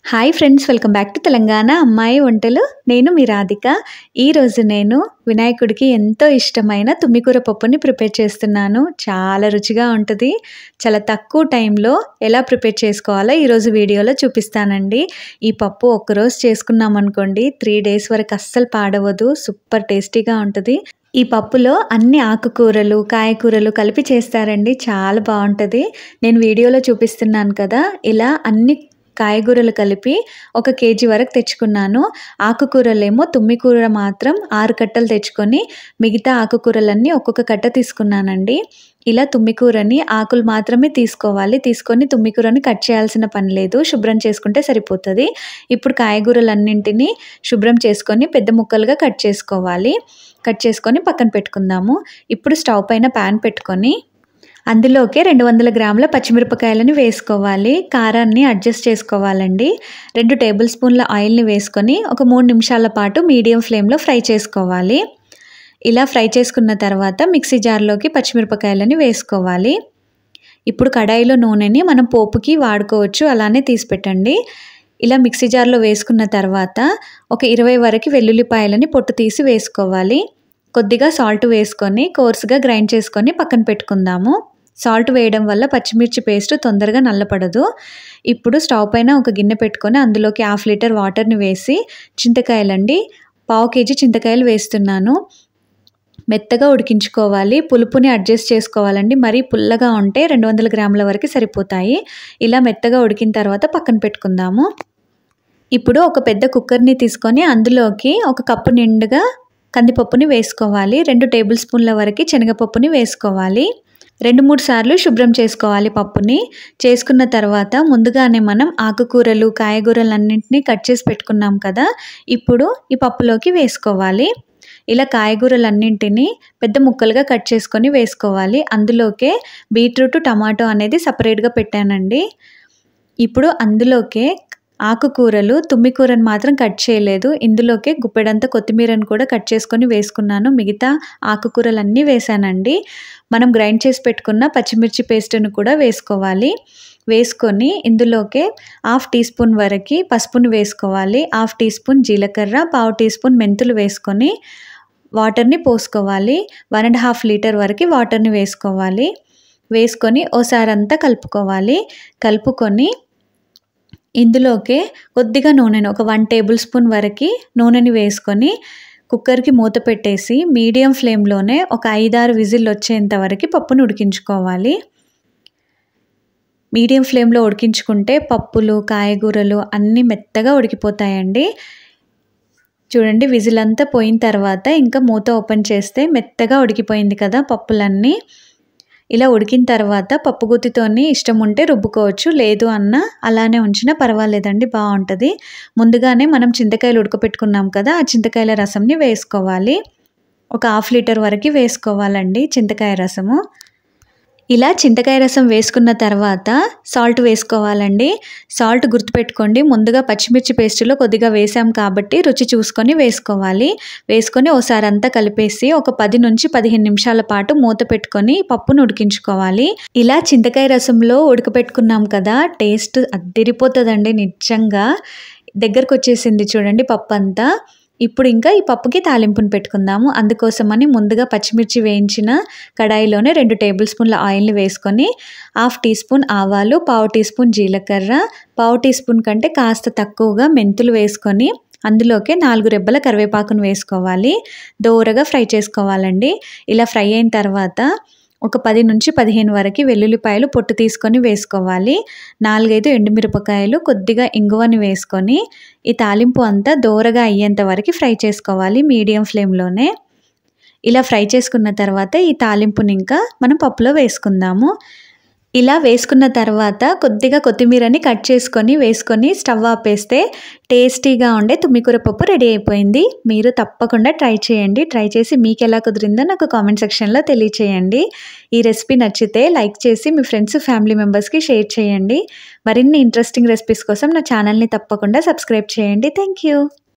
Hi friends, welcome back to Telangana అమ్మాయి వంటలు. నేను మీ రాధిక. ఈరోజు నేను వినాయకుడికి ఎంతో ఇష్టమైన తుమ్మికూర పప్పుని ప్రిపేర్ చేస్తున్నాను. చాలా రుచిగా ఉంటుంది. చాలా తక్కువ టైంలో ఎలా ప్రిపేర్ చేసుకోవాలో ఈరోజు వీడియోలో చూపిస్తానండి. ఈ పప్పు ఒక్కరోజు చేసుకున్నాం అనుకోండి, 3 days వరకు అస్సలు పాడవదు. సూపర్ టేస్టీగా ఉంటుంది. ఈ పప్పులో అన్ని ఆకుకూరలు, కాయకూరలు కలిపి చేస్తారండి. చాలా బాగుంటుంది. నేను వీడియోలో చూపిస్తున్నాను కదా, ఇలా అన్ని కాయగూరలు కలిపి 1 kg వరకు తెచ్చుకున్నాను. ఆకుకూరలేమో తుమ్మికూర మాత్రం 6 కట్టలు తెచ్చుకొని మిగతా ఆకుకూరలన్నీ ఒక్కొక్క కట్ట తీసుకున్నానండి. ఇలా తుమ్మికూరని ఆకులు మాత్రమే తీసుకోవాలి. తీసుకొని తుమ్మికూరని కట్ చేయాల్సిన పని లేదు, శుభ్రం చేసుకుంటే సరిపోతుంది. ఇప్పుడు కాయగూరలన్నింటినీ శుభ్రం చేసుకొని పెద్ద ముక్కలుగా కట్ చేసుకోవాలి. కట్ చేసుకొని పక్కన పెట్టుకుందాము. ఇప్పుడు స్టవ్ పైన ప్యాన్ పెట్టుకొని అందులోకి 200 గ్రాముల పచ్చిమిరపకాయలని వేసుకోవాలి. కారాన్ని అడ్జస్ట్ చేసుకోవాలండి. 2 టేబుల్ స్పూన్ల ఆయిల్ని వేసుకొని ఒక 3 నిమిషాల పాటు మీడియం ఫ్లేమ్లో ఫ్రై చేసుకోవాలి. ఇలా ఫ్రై చేసుకున్న తర్వాత మిక్సీ జార్లోకి పచ్చిమిరపకాయలని వేసుకోవాలి. ఇప్పుడు కడాయిలో నూనెని మనం పోపుకి వాడుకోవచ్చు, అలానే తీసి పెట్టండి. ఇలా మిక్సీ జార్లో వేసుకున్న తర్వాత ఒక 20 వరకు వెల్లుల్లిపాయలని పొట్టు తీసి వేసుకోవాలి. కొద్దిగా సాల్ట్ వేసుకొని కోర్సుగా గ్రైండ్ చేసుకొని పక్కన పెట్టుకుందాము. సాల్ట్ వేయడం వల్ల పచ్చిమిర్చి పేస్ట్ తొందరగా నల్లపడదు. ఇప్పుడు స్టవ్ పైన ఒక గిన్నె పెట్టుకొని అందులోకి 1/2 లీటర్ వాటర్ని వేసి చింతకాయలండి 1/2 kg చింతకాయలు వేస్తున్నాను. మెత్తగా ఉడికించుకోవాలి. పులుపుని అడ్జస్ట్ చేసుకోవాలండి. మరీ పుల్లగా ఉంటే 200 గ్రాముల వరకు సరిపోతాయి. ఇలా మెత్తగా ఉడికిన తర్వాత పక్కన పెట్టుకుందాము. ఇప్పుడు ఒక పెద్ద కుక్కర్ని తీసుకొని అందులోకి 1 కప్పు నిండుగా కందిపప్పుని వేసుకోవాలి. 2 టేబుల్ స్పూన్ల వరకు శనగపప్పుని వేసుకోవాలి. 2-3 సార్లు శుభ్రం చేసుకోవాలి పప్పుని. చేసుకున్న తర్వాత ముందుగానే మనం ఆకుకూరలు, కాయగూరలన్నింటినీ కట్ చేసి పెట్టుకున్నాం కదా, ఇప్పుడు ఈ పప్పులోకి వేసుకోవాలి. ఇలా కాయగూరలన్నింటినీ పెద్ద ముక్కలుగా కట్ చేసుకొని వేసుకోవాలి. అందులోకే బీట్రూట్, టమాటో అనేది సపరేట్గా పెట్టానండి. ఇప్పుడు అందులోకే ఆకుకూరలు, తుమ్మికూరని మాత్రం కట్ చేయలేదు. ఇందులోకే గుప్పెడంత కొత్తిమీరని కూడా కట్ చేసుకొని వేసుకున్నాను. మిగతా ఆకుకూరలన్నీ వేసానండి. మనం గ్రైండ్ చేసి పెట్టుకున్న పచ్చిమిర్చి పేస్ట్ను కూడా వేసుకోవాలి. వేసుకొని ఇందులోకే 1/2 టీ స్పూన్ వరకు పసుపుని వేసుకోవాలి. 1/2 టీ స్పూన్ జీలకర్ర, 1/2 టీ స్పూన్ మెంతులు వేసుకొని వాటర్ని పోసుకోవాలి. 1.5 లీటర్ వరకు వాటర్ని వేసుకోవాలి. వేసుకొని ఓసారి అంతా కలుపుకోవాలి. కలుపుకొని ఇందులోకే కొద్దిగా నూనెను ఒక 1 టేబుల్ స్పూన్ వరకు నూనెని వేసుకొని కుక్కర్కి మూత పెట్టేసి మీడియం ఫ్లేమ్లోనే ఒక 5-6 విజిల్ వచ్చేంత వరకు పప్పును ఉడికించుకోవాలి. మీడియం ఫ్లేమ్లో ఉడికించుకుంటే పప్పులు, కాయగూరలు అన్నీ మెత్తగా ఉడికిపోతాయండి. చూడండి, విజిల్ అంతా పోయిన తర్వాత ఇంకా మూత ఓపెన్ చేస్తే మెత్తగా ఉడికిపోయింది కదా పప్పులన్నీ. ఇలా ఉడికిన తర్వాత పప్పు గుత్తితోని ఇష్టం ఉంటే రుబ్బుకోవచ్చు, లేదు అన్న అలానే ఉంచినా పర్వాలేదండి, బాగుంటుంది. ముందుగానే మనం చింతకాయలు ఉడకపెట్టుకున్నాం కదా, ఆ చింతకాయల రసంని వేసుకోవాలి. ఒక 1/2 లీటర్ వరకు వేసుకోవాలండి చింతకాయ రసము. ఇలా చింతకాయ రసం వేసుకున్న తర్వాత సాల్ట్ వేసుకోవాలండి. సాల్ట్ గుర్తుపెట్టుకోండి, ముందుగా పచ్చిమిర్చి పేస్టులో కొద్దిగా వేసాం కాబట్టి రుచి చూసుకొని వేసుకోవాలి. వేసుకొని ఓసారి అంతా కలిపేసి ఒక 10 నుంచి 15 నిమిషాల పాటు మూత పెట్టుకొని పప్పును ఉడికించుకోవాలి. ఇలా చింతకాయ రసంలో ఉడకపెట్టుకున్నాం కదా, టేస్ట్ అద్దిరిపోతుందండి. నిజంగా దగ్గరకు వచ్చేసింది చూడండి పప్పు అంతా. ఇప్పుడు ఇంకా ఈ పప్పుకి తాలింపుని పెట్టుకుందాము. అందుకోసమని ముందుగా పచ్చిమిర్చి వేయించిన కడాయిలోనే 2 టేబుల్ స్పూన్ల ఆయిల్ని వేసుకొని 1/2 టీ స్పూన్ ఆవాలు, 1/2 టీ స్పూన్ జీలకర్ర, 1/2 టీ స్పూన్ కంటే కాస్త తక్కువగా మెంతులు వేసుకొని అందులోకి 4 రెబ్బల కరివేపాకును వేసుకోవాలి. దోరగా ఫ్రై చేసుకోవాలండి. ఇలా ఫ్రై అయిన తర్వాత ఒక 10 నుంచి 15 వరకు వెల్లుల్లిపాయలు పొట్టు తీసుకొని వేసుకోవాలి. 4-5 ఎండుమిరపకాయలు, కొద్దిగా ఇంగువని వేసుకొని ఈ తాలింపు అంతా దోరగా అయ్యేంత వరకు ఫ్రై చేసుకోవాలి మీడియం ఫ్లేమ్లోనే. ఇలా ఫ్రై చేసుకున్న తర్వాత ఈ తాలింపుని ఇంకా మనం పప్పులో వేసుకుందాము. ఇలా వేసుకున్న తర్వాత కొద్దిగా కొత్తిమీరని కట్ చేసుకొని వేసుకొని స్టవ్ ఆపేస్తే టేస్టీగా ఉండే తుమ్మికూర పప్పు రెడీ అయిపోయింది. మీరు తప్పకుండా ట్రై చేయండి. ట్రై చేసి మీకు ఎలా కుదిరిందో నాకు కామెంట్ సెక్షన్లో తెలియచేయండి. ఈ రెసిపీ నచ్చితే లైక్ చేసి మీ ఫ్రెండ్స్, ఫ్యామిలీ మెంబర్స్కి షేర్ చేయండి. మరిన్ని ఇంట్రెస్టింగ్ రెసిపీస్ కోసం నా ఛానల్ని తప్పకుండా సబ్స్క్రైబ్ చేయండి. Thank you.